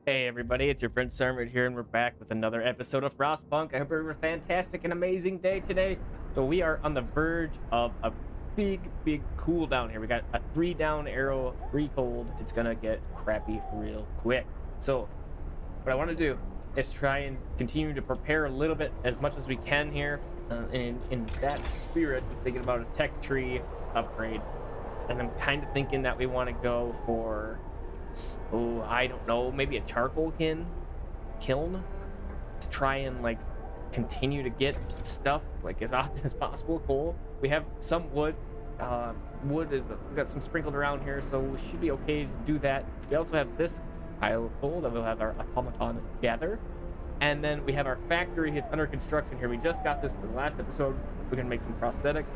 Hey everybody, it's your friend Sarmate here, and we're back with another episode of Frostpunk. I hope you're having a fantastic and amazing day today. So we are on the verge of a big cool down here. We got a 3 down arrow, 3 cold. It's gonna get crappy real quick. So what I want to do is try and continue to prepare a little bit as much as we can here. In that spirit, I'm thinking about a tech tree upgrade, and I'm kind of thinking that we want to go for, oh, I don't know, maybe a charcoal kiln to try and like continue to get stuff like as often as possible. Coal. We have some wood. Wood is we got some sprinkled around here, so we should be okay to do that. We also have this pile of coal that we'll have our automaton gather, and then we have our factory. It's under construction here. We just got this in the last episode. We're gonna make some prosthetics.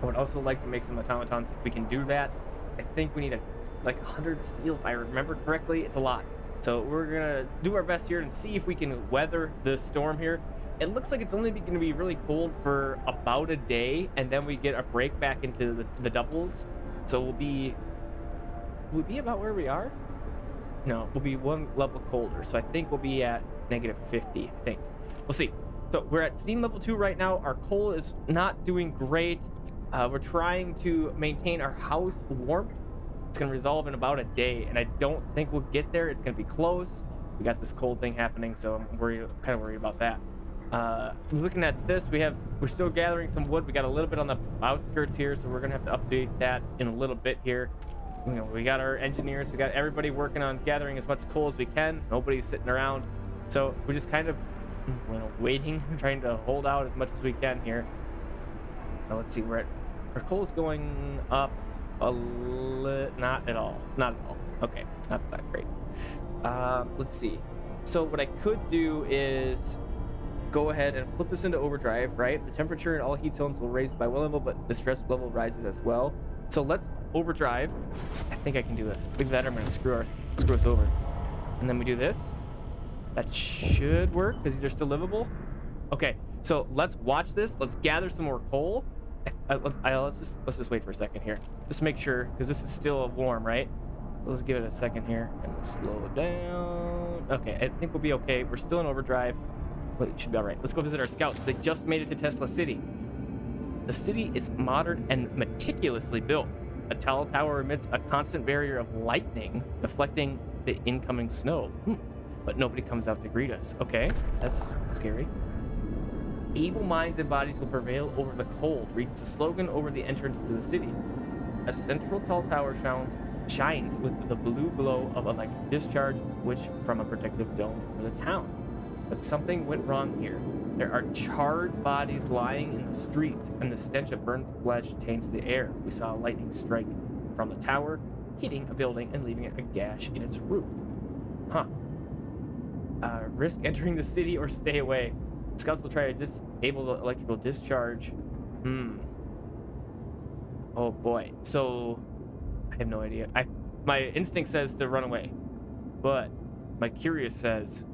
I would also like to make some automatons if we can do that. I think we need like 100 steel, if I remember correctly. It's a lot. So we're gonna do our best here and see if we can weather this storm here. It looks like it's only gonna be really cold for about a day, and then we get a break back into the doubles. So will we be about where we are? No, we'll be one level colder. So I think we'll be at -50, I think. We'll see. So we're at steam level 2 right now. Our coal is not doing great. We're trying to maintain our house warm. It's going to resolve in about a day, and I don't think we'll get there. It's going to be close. We got this cold thing happening, so I'm kind of worried about that. Looking at this, we're still gathering some wood. We got a little bit on the outskirts here, so we're going to have to update that in a little bit here. You know, we got our engineers, we got everybody working on gathering as much coal as we can. Nobody's sitting around, so we're just kind of, waiting, trying to hold out as much as we can here. Now let's see, our coal's going up not at all. Okay, that's not great. Let's see. So what I could do is go ahead and flip this into overdrive, right? The temperature in all heat zones will raise by one level, but the stress level rises as well. So let's overdrive. I think I can do this. Leave that, I'm gonna screw us over. And then we do this. That should work because these are still livable. Okay, so let's watch this. Let's gather some more coal. Let's just wait for a second here. Just make sure, because this is still warm, right? Let's give it a second here and we'll slow it down. Okay, I think we'll be okay. We're still in overdrive, but it should be all right. Let's go visit our scouts. They just made it to Tesla City. The city is modern and meticulously built. A tall tower emits a constant barrier of lightning, deflecting the incoming snow. But nobody comes out to greet us. Okay, that's scary. Able minds and bodies will prevail over the cold, reads the slogan over the entrance to the city. A central tall tower shines with the blue glow of electric discharge, which from a protective dome over the town. But something went wrong here. There are charred bodies lying in the streets, and the stench of burnt flesh taints the air. We saw a lightning strike from the tower, hitting a building and leaving a gash in its roof. Risk entering the city or stay away. Scouts will try to disable the electrical discharge. Oh boy. So I have no idea. My instinct says to run away, but my curious says,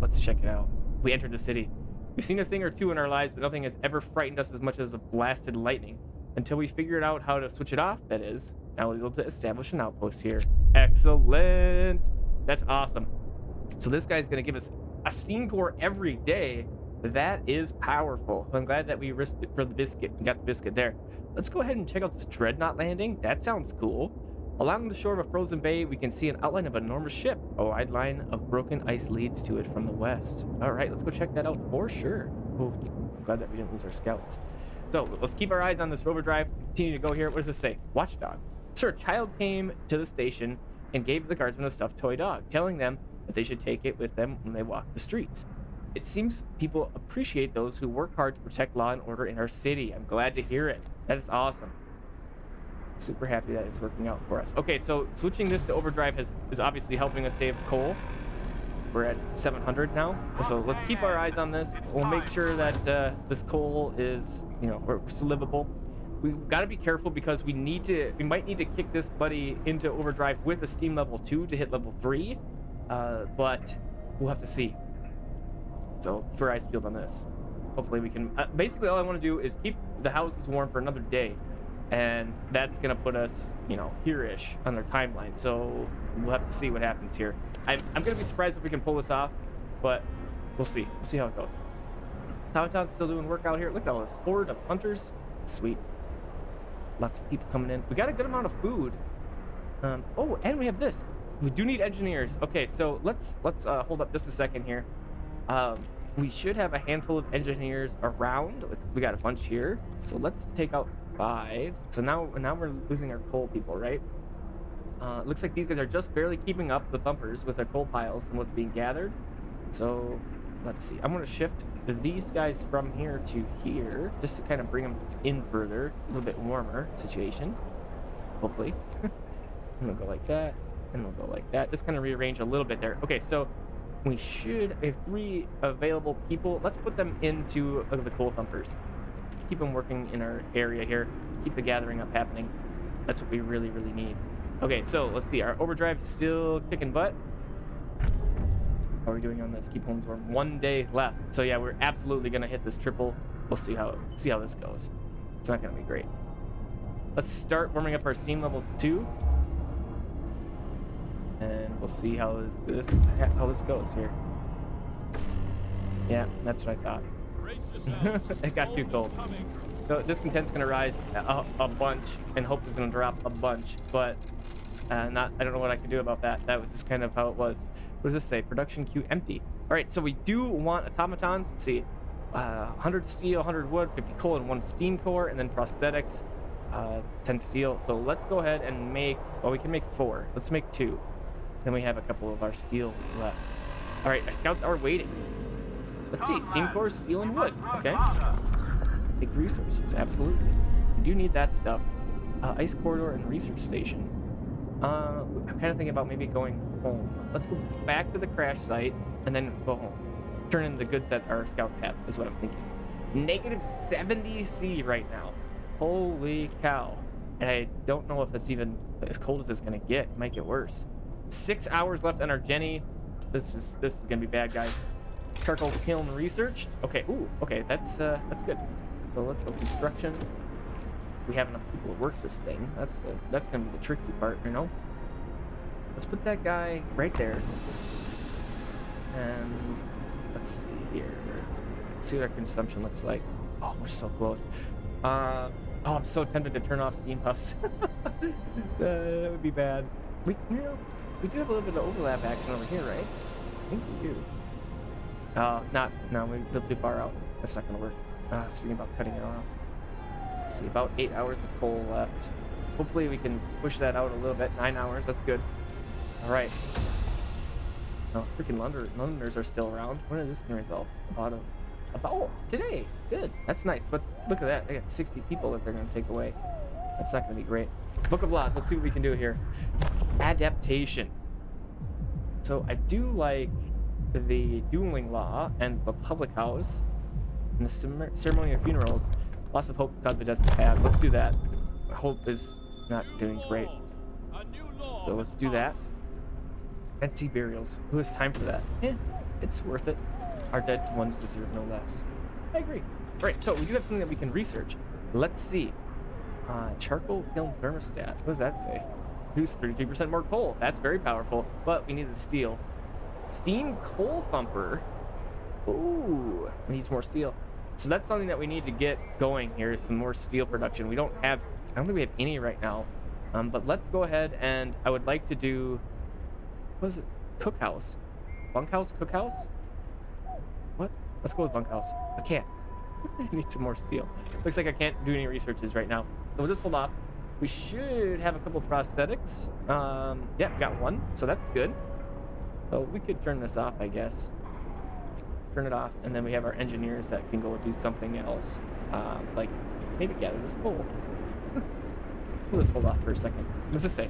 let's check it out. We entered the city. We've seen a thing or two in our lives, but nothing has ever frightened us as much as a blasted lightning. Until we figured out how to switch it off, that is. Now we'll be able to establish an outpost here. Excellent. That's awesome. So this guy's gonna give us a steam core every day. That is powerful. I'm glad that we risked it for the biscuit and got the biscuit there. Let's go ahead and check out this dreadnought landing. That sounds cool. Along the shore of a frozen bay, we can see an outline of an enormous ship. A wide line of broken ice leads to it from the west. All right, let's go check that out for sure. Oh, I'm glad that we didn't lose our scouts. So let's keep our eyes on this rover drive. Continue to go here. What does this say? Watchdog. Sir, a child came to the station and gave the guardsmen a stuffed toy dog, telling them that they should take it with them when they walk the streets. It seems people appreciate those who work hard to protect law and order in our city. I'm glad to hear it. That is awesome. Super happy that it's working out for us. Okay, so switching this to overdrive is obviously helping us save coal. We're at 700 now, so let's keep our eyes on this. We'll make sure that this coal is, we're still livable. We've got to be careful because we might need to kick this buddy into overdrive with a steam level 2 to hit level 3, but we'll have to see. So keep our eyes peeled on this. Hopefully we can. Basically, all I want to do is keep the houses warm for another day. and that's gonna put us, you know, here-ish on their timeline. So we'll have to see what happens here. I'm gonna be surprised if we can pull this off, but we'll see. We'll see how it goes. Automaton's still doing work out here. Look at all this horde of hunters. Sweet. Lots of people coming in. We got a good amount of food. Oh, and we have this. We do need engineers. Okay, so let's hold up just a second here. We should have a handful of engineers around. We got a bunch here. So let's take out 5. So now we're losing our coal people, right? Looks like these guys are just barely keeping up the thumpers with their coal piles and what's being gathered. So let's see. I'm going to shift these guys from here to here just to kind of bring them in further, a little bit warmer situation, hopefully. And we'll go like that, and we'll go like that. Just kind of rearrange a little bit there. Okay, so we should have 3 available people. Let's put them into the coal thumpers. Keep them working in our area here. Keep the gathering up happening. That's what we really, really need. Okay, so let's see. Our overdrive is still kicking butt. How are we doing on this? Keep homes warm. 1 day left. So yeah, we're absolutely gonna hit this triple. We'll see how this goes. It's not gonna be great. Let's start warming up our steam level 2, and we'll see how this goes here. Yeah, that's what I thought. It got too cold. So discontent's gonna rise a bunch, and hope is gonna drop a bunch, but I don't know what I can do about that. That was just kind of how it was. What does this say? Production queue empty. All right, so we do want automatons. Let's see, 100 steel, 100 wood, 50 coal, and 1 steam core, and then prosthetics, 10 steel. So let's go ahead and make. Well, we can make 4. Let's make 2. Then we have a couple of our steel left. All right, our scouts are waiting. Let's see, steam core, steel, and wood. Okay. Big resources, absolutely. We do need that stuff. Ice corridor and research station. I'm kind of thinking about maybe going home. Let's go back to the crash site and then go home. Turn in the goods that our scouts have, is what I'm thinking. Negative 70 C right now. Holy cow. And I don't know if it's even as cold as it's gonna get. It might get worse. 6 hours left on our Jenny. This is gonna be bad, guys. Charcoal kiln researched. Okay, ooh, okay, that's good. So let's go construction. We have enough people to work this thing. That's gonna be the tricksy part, you know. Let's put that guy right there, and let's see here. Let's see what our consumption looks like. Oh, we're so close. Oh, I'm so tempted to turn off steam puffs. That would be bad. We do have a little bit of overlap action over here, right? I think we do. No, we built too far out. That's not gonna work. I was thinking about cutting it off. Let's see, about 8 hours of coal left. Hopefully we can push that out a little bit. 9 hours, that's good. All right. Oh, freaking Londoners are still around. When is this gonna resolve? About today. Good. That's nice. But look at that. They got 60 people that they're gonna take away. That's not gonna be great. Book of Laws. Let's see what we can do here. Adaptation. So I do like the dueling law and the public house and the ceremony of funerals. Loss of hope because of is bad. Let's do that. Hope is not doing great. So let's do that. Red Sea burials. Who has time for that? Yeah, it's worth it. Our dead ones deserve no less. I agree. All right, so we do have something that we can research. Let's see. Charcoal kiln thermostat. What does that say? Produce 33% more coal. That's very powerful, but we need the steel. Steam coal thumper. Ooh, we need some more steel. So that's something that we need to get going here, is some more steel production. I don't think we have any right now. But let's go ahead, and I would like to do, what is it? Cookhouse. Bunkhouse, cookhouse? What? Let's go with bunkhouse. I can't. I need some more steel. Looks like I can't do any researches right now. So we'll just hold off. We should have a couple prosthetics. Yeah, we got 1, so that's good. So we could turn this off, I guess. Turn it off, and then we have our engineers that can go do something else. Like maybe gather this coal. We'll just hold off for a second. What does this say?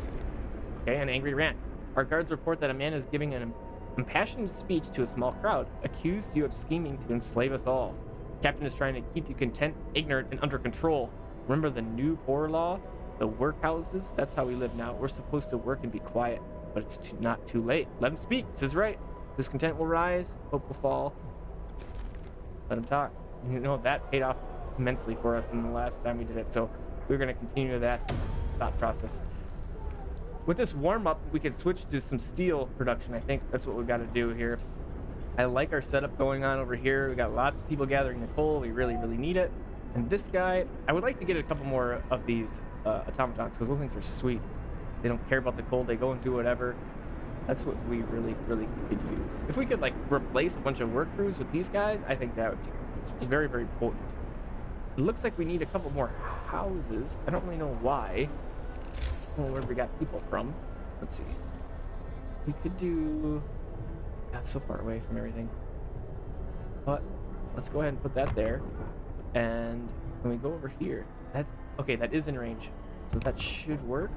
Okay, an angry rant. Our guards report that a man is giving an impassioned speech to a small crowd, accused you of scheming to enslave us all. Captain is trying to keep you content, ignorant, and under control. Remember the new poor law? The workhouses? That's how we live now. We're supposed to work and be quiet, but it's not too late. Let him speak. This is right. Discontent will rise, hope will fall. Let him talk. You know, that paid off immensely for us in the last time we did it. So we're going to continue that thought process. With this warm-up, we can switch to some steel production. I think that's what we've got to do here. I like our setup going on over here. We got lots of people gathering the coal. We really, really need it. And this guy, I would like to get a couple more of these automatons, because those things are sweet. They don't care about the coal. They go and do whatever. That's what we really, really could use. If we could, like, replace a bunch of work crews with these guys, I think that would be very, very potent. It looks like we need a couple more houses. I don't really know why. Where we got people from. Let's see. We could do... That's so far away from everything. But let's go ahead and put that there. And when we go over here, that's... Okay, that is in range. So that should work.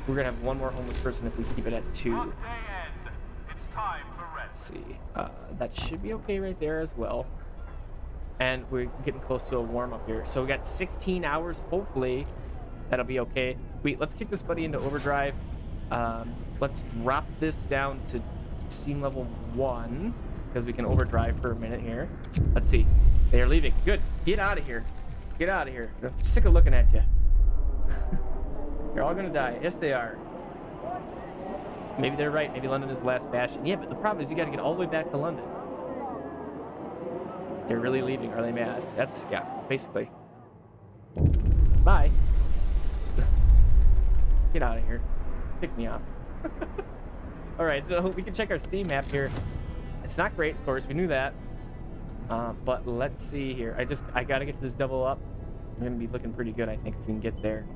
We're gonna have one more homeless person if we keep it at 2. It's time for rest. Let's see. That should be okay right there as well. And we're getting close to a warm-up here. So we got 16 hours, hopefully. That'll be okay. Wait, let's kick this buddy into overdrive. Let's drop this down to steam level 1, because we can overdrive for a minute here. Let's see. They are leaving. Good. Get out of here. Get out of here. I'm sick of looking at you. You're all gonna die. Yes, they are. Maybe they're right. Maybe London is the last bastion. Yeah, but the problem is you gotta get all the way back to London. They're really leaving. Are they mad? That's, yeah, basically. Bye. Get out of here. Pick me off. All right, so we can check our Steam map here. It's not great, of course. We knew that. But let's see here. I gotta get to this double up. I'm gonna be looking pretty good, I think, if we can get there.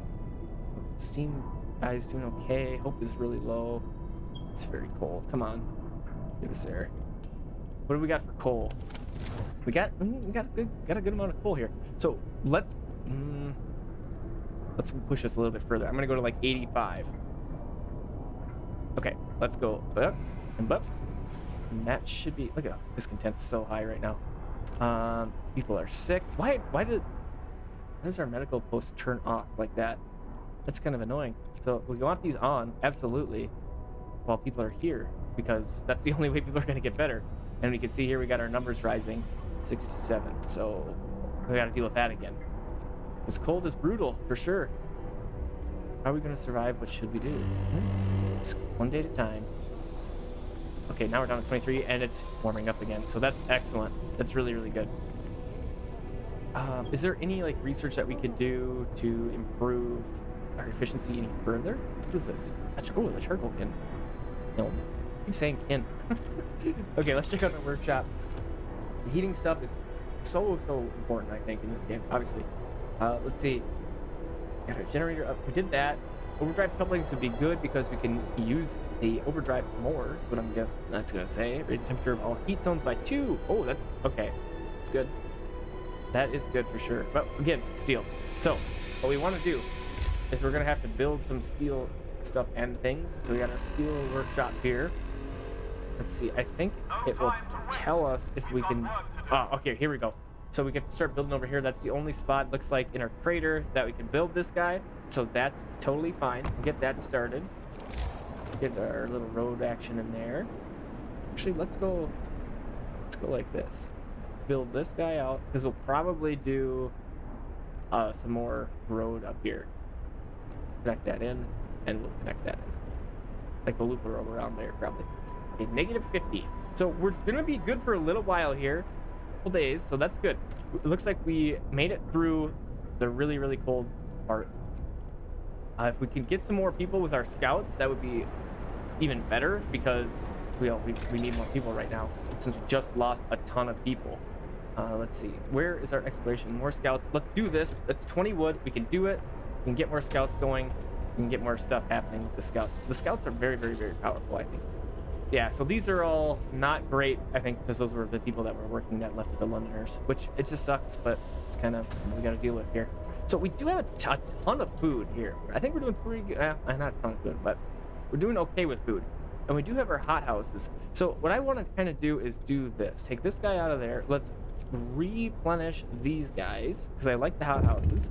Steam guy's doing okay. Hope is really low. It's very cold. Come on, get us there. What do we got for coal? We got a good amount of coal here. So let's push this a little bit further. I'm gonna go to like 85. Okay, let's go up and up. And that should be, look at discontent's so high right now. People are sick. Why does our medical post turn off like that? That's kind of annoying. So we want these on, absolutely, while people are here, because that's the only way people are going to get better. And we can see here we got our numbers rising, 67. So we got to deal with that again. This cold is brutal, for sure. How are we going to survive? What should we do? It's one day at a time. Okay, now we're down to 23, and it's warming up again. So that's excellent. That's really, really good. Is there any like research that we could do to improve our efficiency any further? What is this? Oh, the charcoal kin. No, keep saying kin. Okay, let's check out our workshop. The heating stuff is so important, I think, in this game. Obviously, let's see. Got our generator up. We did that. Overdrive couplings would be good because we can use the overdrive more. Is what I'm guessing that's gonna say. Raise the temperature of all heat zones by 2. Oh, that's okay. That's good. That is good for sure. But again, steel. So what we want to do is we're gonna have to build some steel stuff and things. So we got our steel workshop here. Let's see. I think it will tell us if we can. Oh, okay. Here we go. So we can start building over here. That's the only spot, looks like, in our crater that we can build this guy. So that's totally fine. We'll get that started. Get our little road action in there. Actually, let's go like this. Build this guy out, because we'll probably do some more road up here. Connect that in, and we'll connect that in. Like a loop road around there, probably. Okay, negative 50. So we're gonna be good for a little while here. Days, so that's good. It looks like we made it through the really, really cold part. If we can get some more people with our scouts, that would be even better, because we need more people right now, since we just lost a ton of people. Let's see, where is our exploration? More scouts. Let's do this. That's 20 wood. We can do it. We can get more scouts going. We can get more stuff happening with the scouts. The scouts are very, very, very powerful, I think. Yeah, so these are all not great, I think, because those were the people that were working that left with the Londoners, which it just sucks, but it's kind of what we got to deal with here. So we do have a ton of food here. I think we're doing pretty good. Not a ton of food, but we're doing okay with food. And we do have our hot houses. So what I want to kind of do is do this. Take this guy out of there. Let's replenish these guys, because I like the hot houses.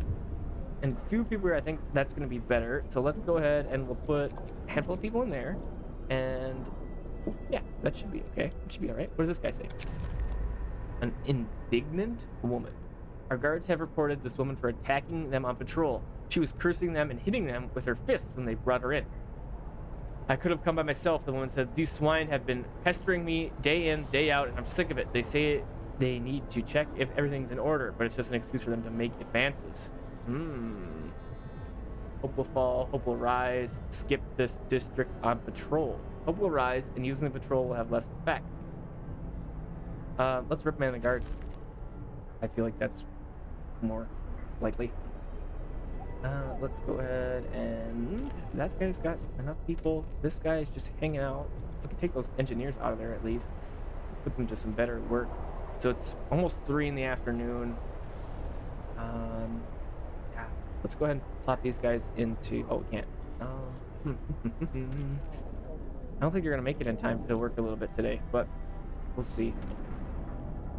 And few people here, I think that's going to be better. So let's go ahead and we'll put a handful of people in there. And yeah, that should be okay. It should be all right. What does this guy say? An indignant woman. Our guards have reported this woman for attacking them on patrol. She was cursing them and hitting them with her fists when they brought her in. I could have come by myself, the woman said. These swine have been pestering me day in, day out, and I'm sick of it. They say they need to check if everything's in order, but it's just an excuse for them to make advances. Hope will fall, hope will rise. Skip this district on patrol. Hope will rise, and using the patrol will have less effect. Let's reprimand the guards. I feel like that's more likely. Let's go ahead and... That guy's got enough people. This guy is just hanging out. We can take those engineers out of there at least. Put them to some better work. So it's almost 3 in the afternoon. Yeah. Let's go ahead and plop these guys into... Oh, we can't. I don't think you're going to make it in time to work a little bit today, but we'll see.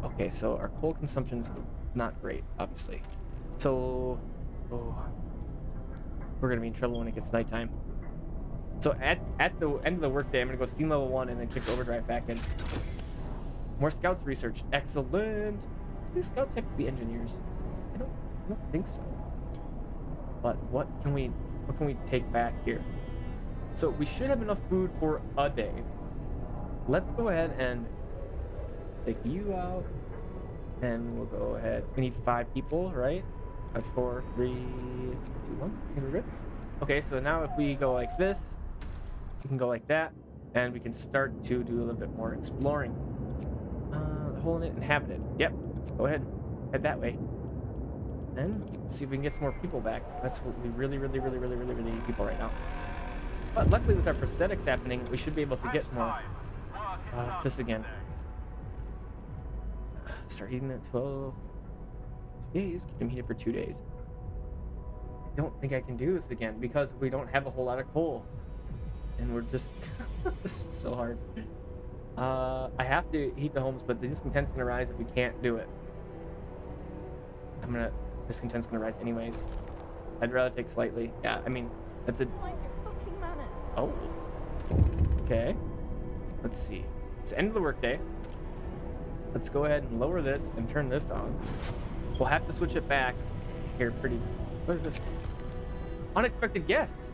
Okay, so our coal consumption's not great, obviously. So... Oh... We're gonna be in trouble when it gets nighttime. So at the end of the workday, I'm gonna go steam level 1 and then kick overdrive back in. More scouts research. Excellent. These scouts have to be engineers. I don't think so. But what can we take back here? So we should have enough food for a day. Let's go ahead and take you out, and we'll go ahead. We need 5 people, right? That's 4, 3, 2, 1. We're good. Okay, so now if we go like this, we can go like that, and we can start to do a little bit more exploring. Hole in it, inhabited. Yep. Go ahead. Head that way. And let's see if we can get some more people back. That's what we really need people right now. But luckily with our prosthetics happening, we should be able to get more. This again. Start heating at 12. Days, keep them heated for 2 days. I don't think I can do this again because we don't have a whole lot of coal, and we're just this is so hard. I have to heat the homes, but the discontent's gonna rise if we can't do it. Discontent's gonna rise anyways. I'd rather take slightly. Yeah, I mean that's a... Oh, okay. Let's see. It's the end of the workday. Let's go ahead and lower this and turn this on. We'll have to switch it back here pretty... What is this? Unexpected guests!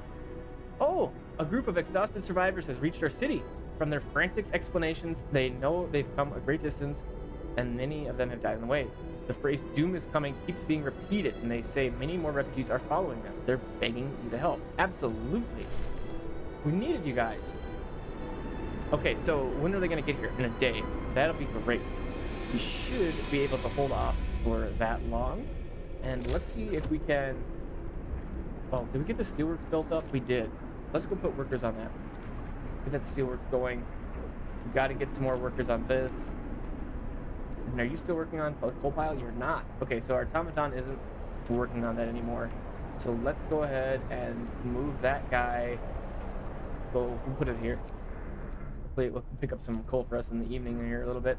Oh! A group of exhausted survivors has reached our city. From their frantic explanations, they know they've come a great distance, and many of them have died on the way. The phrase doom is coming keeps being repeated, and they say many more refugees are following them. They're begging you to help. Absolutely. We needed you guys. Okay, so when are they going to get here? In a day. That'll be great. We should be able to hold off for that long, and let's see if we can... Oh, did we get the steelworks built up? We did. Let's go put workers on that. Get that steelworks going. We got to get some more workers on this. And are you still working on a coal pile? You're not. Okay, so our automaton isn't working on that anymore. So let's go ahead and move that guy. We'll put it here. Hopefully we'll pick up some coal for us in the evening here a little bit.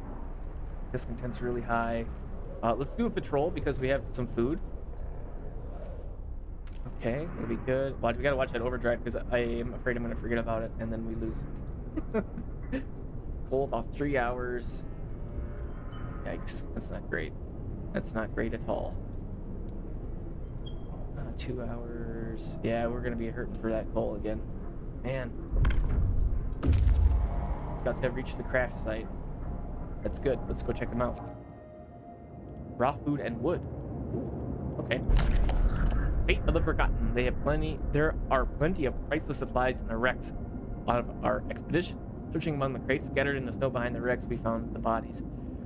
Discontent's really high. Let's do a patrol because we have some food. Okay, that'll be good. Watch, we gotta watch that overdrive because I am afraid I'm gonna forget about it and then we lose. Coal about 3 hours. Yikes, that's not great. That's not great at all. 2 hours. Yeah, we're gonna be hurting for that coal again. Man. Scouts have reached the crash site. That's good. Let's go check them out. Raw food and wood. Ooh, okay. Fate of the Forgotten. They have plenty. There are plenty of priceless supplies in the wrecks of our expedition. Searching among the crates scattered in the snow behind the wrecks, we found the bodies.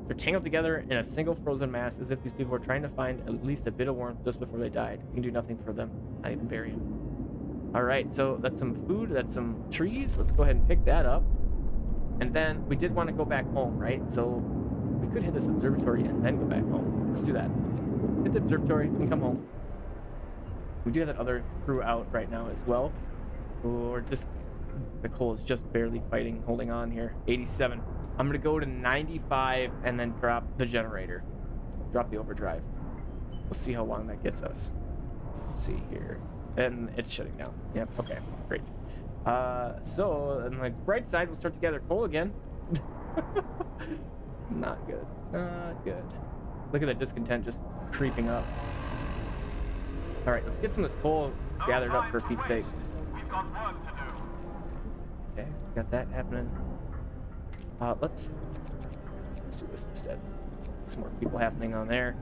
They're tangled together in a single frozen mass, as if these people were trying to find at least a bit of warmth just before they died. We can do nothing for them, not even bury them. All right, so that's some food. That's some trees. Let's go ahead and pick that up. And then we did want to go back home, right? So we could hit this observatory and then go back home. Let's do that. Hit the observatory and come home. We do have that other crew out right now as well. Or just... The coal is just barely fighting, holding on here. 87. I'm going to go to 95 and then drop the generator. Drop the overdrive. We'll see how long that gets us. Let's see here. And it's shutting down. Yep, okay, great. So, on the bright side, we'll start to gather coal again. Not good. Not good. Look at that discontent just creeping up. All right, let's get some of this coal No gathered up time for to Pete's sake. waste. We've got work to do. Okay, got that happening. Let's do this instead. Some more people happening on there.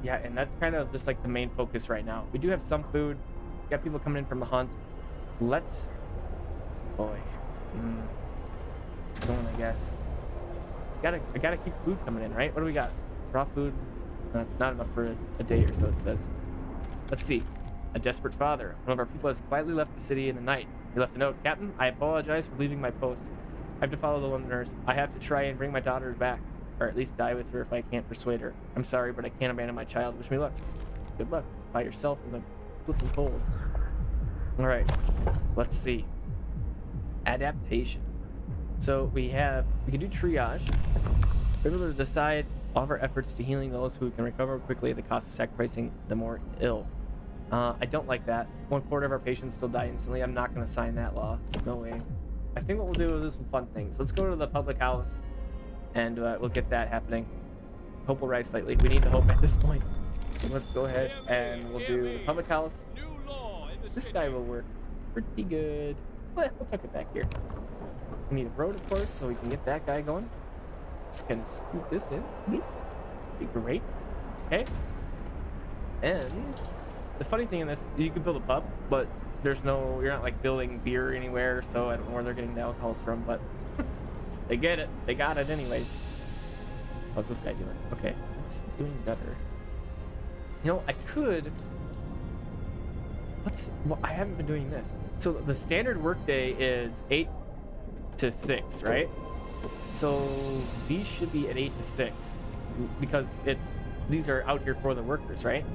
Yeah, and that's kind of just like the main focus right now. We do have some food. We got people coming in from the hunt. Let's, boy, going, I guess. I gotta keep food coming in, right? What do we got? Raw food, not enough for a day or so, it says. Let's see. A desperate father. One of our people has quietly left the city in the night. He left a note. Captain, I apologize for leaving my post. I have to follow the Londoners. I have to try and bring my daughter back, or at least die with her if I can't persuade her. I'm sorry, but I can't abandon my child. Wish me luck. Good luck. By yourself in the flipping cold. All right. Let's see. Adaptation. So we can do triage. We're able to decide all of our efforts to healing those who can recover quickly at the cost of sacrificing the more ill. I don't like that. 1/4 of our patients still die instantly. I'm not going to sign that law. No way. I think what we'll do is some fun things. Let's go to the public house, and we'll get that happening. Hope will rise slightly. We need the hope at this point. So let's go ahead and we'll do the public house. This guy will work pretty good. We'll tuck it back here. We need a road, of course, so we can get that guy going. Just gonna scoot this in. Be great. Okay. And the funny thing in this, you can build a pub, but you're not like building beer anywhere, so I don't know where they're getting the alcohols from, but they get it. They got it anyways. How's this guy doing? Okay, it's doing better. You know, I could. Well, I haven't been doing this. So the standard workday is 8 to 6, right? So these should be at 8 to 6 because these are out here for the workers, right?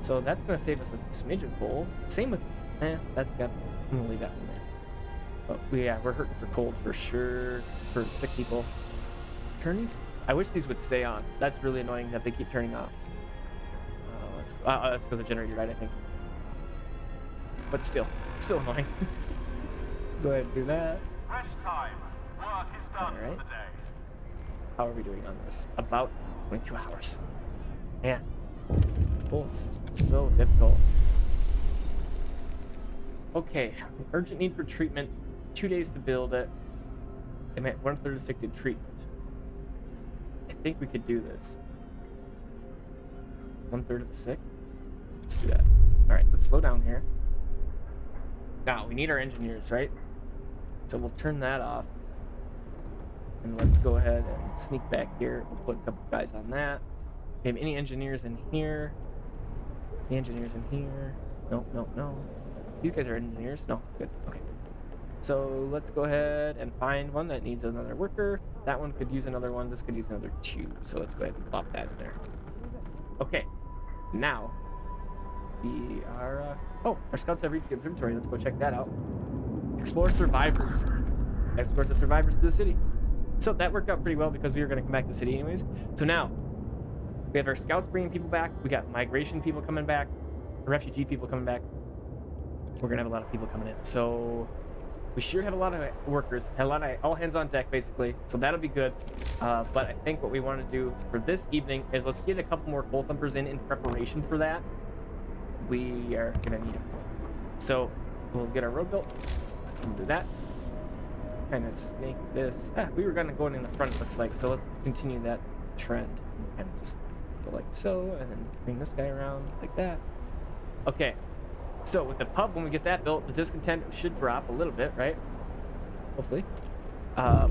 So that's gonna save us a smidge of coal. Same with, I'm gonna leave that one there. But we're hurting for cold for sure, for sick people. I wish these would stay on. That's really annoying that they keep turning off. That's because the generator died, I think. But still annoying. Go ahead and do that. Rest time. Work is done All right. for the day. How are we doing on this? About 22 hours. Man, so difficult. Okay, urgent need for treatment. 2 days to build it. I'm at 1/3 addicted treatment. I think we could do this. 1/3 of the sick. Let's do that. All right, let's slow down here. Now we need our engineers, right? So we'll turn that off. And let's go ahead and sneak back here. We'll put a couple guys on that. We have any engineers in here? Any engineers in here? No. These guys are engineers? No, good, okay. So let's go ahead and find one that needs another worker. That one could use another one. This could use another 2. So let's go ahead and plop that in there. Okay, now we are, our scouts have reached the observatory. Let's go check that out. Explore survivors. Escort the survivors to the city. So that worked out pretty well because we were going to come back to the city anyways. So now we have our scouts bringing people back. We got migration people coming back, refugee people coming back. We're going to have a lot of people coming in. So we should have a lot of workers, all hands on deck basically. So that'll be good. But I think what we want to do for this evening is let's get a couple more coal thumpers in preparation for that. We are going to need them. So we'll get our road built. We'll do that. Kind of snake this. We were going to go in the front, it looks like. So let's continue that trend. And just go like so, and then bring this guy around like that. Okay. So with the pub, when we get that built, the discontent should drop a little bit, right? Hopefully.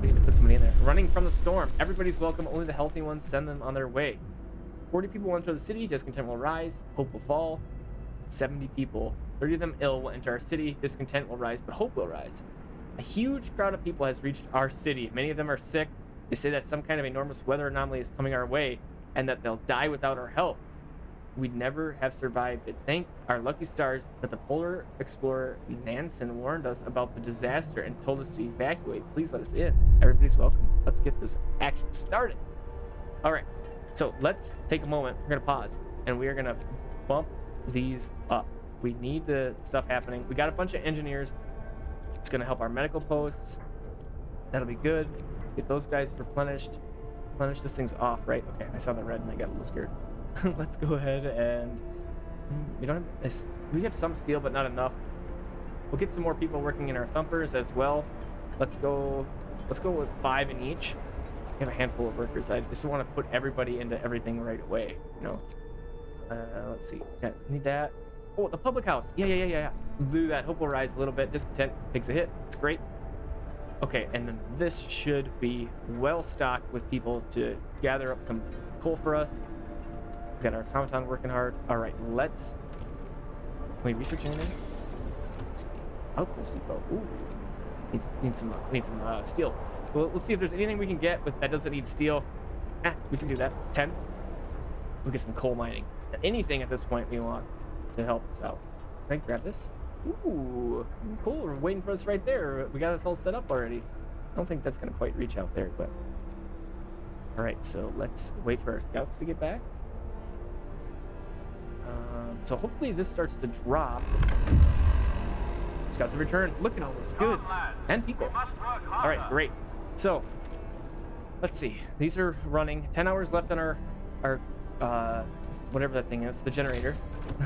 We need to put somebody in there. Running from the storm. Everybody's welcome. Only the healthy ones. Send them on their way. 40 people will enter the city. Discontent will rise. Hope will fall. 70 people. 30 of them ill will enter our city. Discontent will rise, but hope will rise. A huge crowd of people has reached our city. Many of them are sick. They say that some kind of enormous weather anomaly is coming our way and that they'll die without our help. We'd never have survived it. Thank our lucky stars that the polar explorer Nansen warned us about the disaster and told us to evacuate. Please let us in. Everybody's welcome. Let's get this action started. All right. So let's take a moment. We're going to pause and we are going to bump these up. We need the stuff happening. We got a bunch of engineers. It's going to help our medical posts. That'll be good. Get those guys replenished. Replenish this thing's off, right? Okay, I saw the red and I got a little scared. let's go ahead and we don't have, we have some steel, but not enough. We'll get some more people working in our thumpers as well. Let's go with 5 in each. We have a handful of workers. I just want to put everybody into everything right away, you know. Let's see. Okay, need that. Oh, the public house. Yeah. Do that. Hope will rise a little bit. Discontent takes a hit. It's great. Okay, and then this should be well stocked with people to gather up some coal for us. We got our automaton working hard. All right, let's. Wait, research anything? Let's see. Outpost depot. Ooh, need some steel. Well, let's see if there's anything we can get with that doesn't need steel. We can do that. 10. We'll get some coal mining. Anything at this point we want to help us out. Can I grab this? Ooh, cool. We're waiting for us right there. We got this all set up already. I don't think that's gonna quite reach out there, but all right. So let's wait for our scouts to get back. So hopefully this starts to drop. Scouts have returned. Look at all those goods and people. All right, great. So let's see. These are running. 10 hours left on our whatever that thing is, the generator.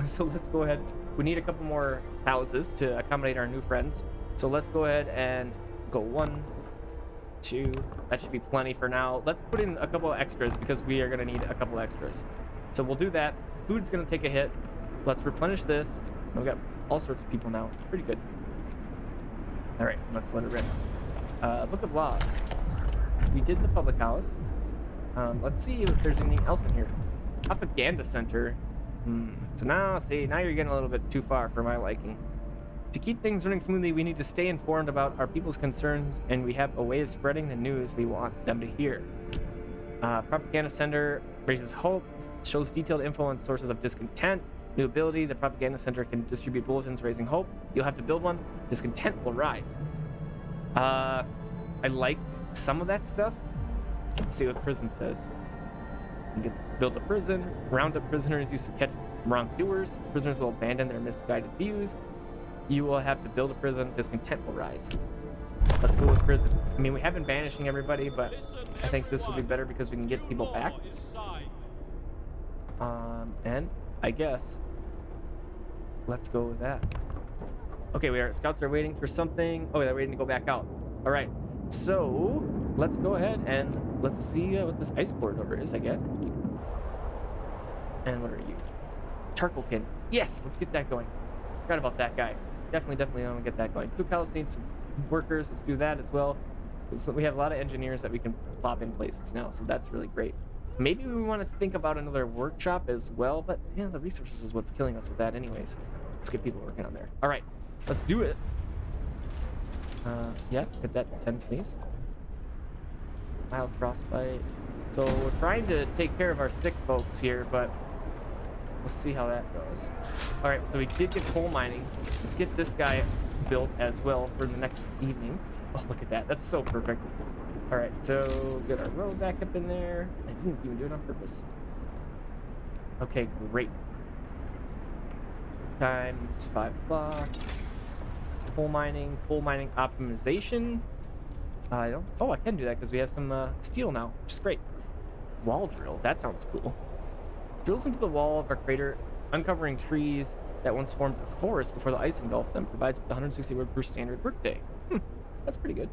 So let's go ahead. We need a couple more houses to accommodate our new friends. So let's go ahead and go 1, 2. That should be plenty for now. Let's put in a couple of extras because we are going to need a couple extras. So we'll do that. Food's going to take a hit. Let's replenish this. We've got all sorts of people now. Pretty good. All right, let's let it rip. Book of Laws. We did the public house. Let's see if there's anything else in here. Propaganda center. So now you're getting a little bit too far for my liking. To keep things running smoothly, we need to stay informed about our people's concerns, and we have a way of spreading the news we want them to hear. Propaganda center raises hope, shows detailed info on sources of discontent. New ability, the propaganda center can distribute bulletins raising hope. You'll have to build one. Discontent will rise. I like some of that stuff. Let's see what prison says. You can build a prison, round up prisoners used to catch wrongdoers. Prisoners will abandon their misguided views. You will have to build a prison. Discontent will rise. Let's go with prison. I mean, we have been banishing everybody, but I think this will be better because we can get people back. And I guess let's go with that. Okay, scouts are waiting for something. Oh, they're waiting to go back out. All right, so let's go ahead and let's see what this ice corridor is, I guess. And what are you? Charcoal kin. Yes, let's get that going. Forgot about that guy. Definitely want to get that going. Cookhouse needs some workers. Let's do that as well. So we have a lot of engineers that we can plop in places now, so that's really great. Maybe we want to think about another workshop as well, but yeah, the resources is what's killing us with that anyways. Let's get people working on there. All right, let's do it. Yeah, hit that 10, please. Mild frostbite. So we're trying to take care of our sick folks here, but we'll see how that goes. All right, so we did get coal mining. Let's get this guy built as well for the next evening. Oh, look at that. That's so perfect. All right, so get our road back up in there. I didn't even do it on purpose. Okay, great. Time, it's 5 o'clock. Coal mining optimization. I can do that because we have some steel now, which is great. Wall drill, that sounds cool. Drills into the wall of our crater, uncovering trees that once formed a forest before the ice engulfed them. Provides 160 word per standard workday. That's pretty good.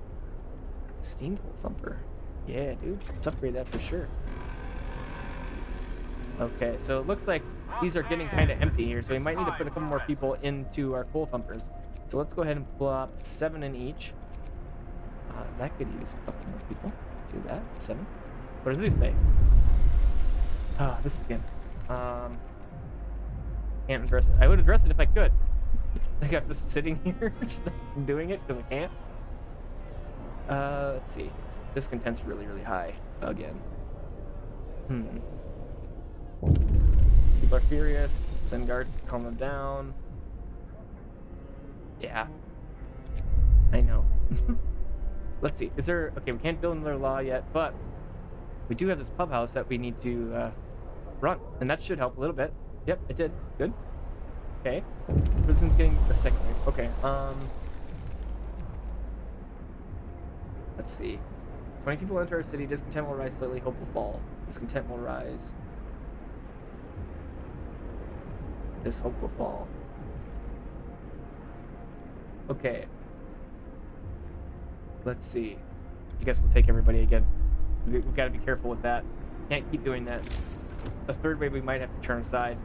Steam coal thumper. Yeah, dude. Let's upgrade that for sure. Okay, so it looks like these are getting kind of empty here, so we might need to put a couple more people into our coal thumpers. So let's go ahead and pull up 7 in each. That could use a couple more people. Do that. 7. What does this say? This again. Can't address it. I would address it if I could. Like I'm just sitting here, just doing it because I can't. Let's see. Discontent's really, really high again. People are furious. Send guards to calm them down. Yeah. I know. Let's see. Is there... Okay, we can't build another law yet, but we do have this pub house that we need to run, and that should help a little bit. Yep, it did. Good. Okay. Prison's getting a second wave. Okay. Let's see. 20 people enter our city. Discontent will rise slightly. Hope will fall. Discontent will rise. This hope will fall. Okay. Let's see. I guess we'll take everybody again. We've got to be careful with that. Can't keep doing that. The third wave, we might have to turn aside.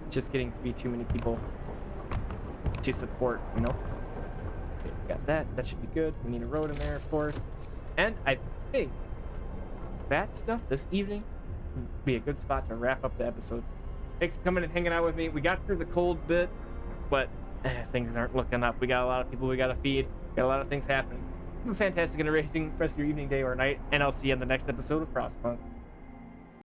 It's just getting to be too many people to support, you know? Okay, we got that. That should be good. We need a road in there, of course. And I think that stuff this evening would be a good spot to wrap up the episode. Thanks for coming and hanging out with me. We got through the cold bit, but things aren't looking up. We got a lot of people we got to feed. Got a lot of things happening. Have a fantastic and amazing rest of your evening, day, or night, and I'll see you in the next episode of Frostpunk.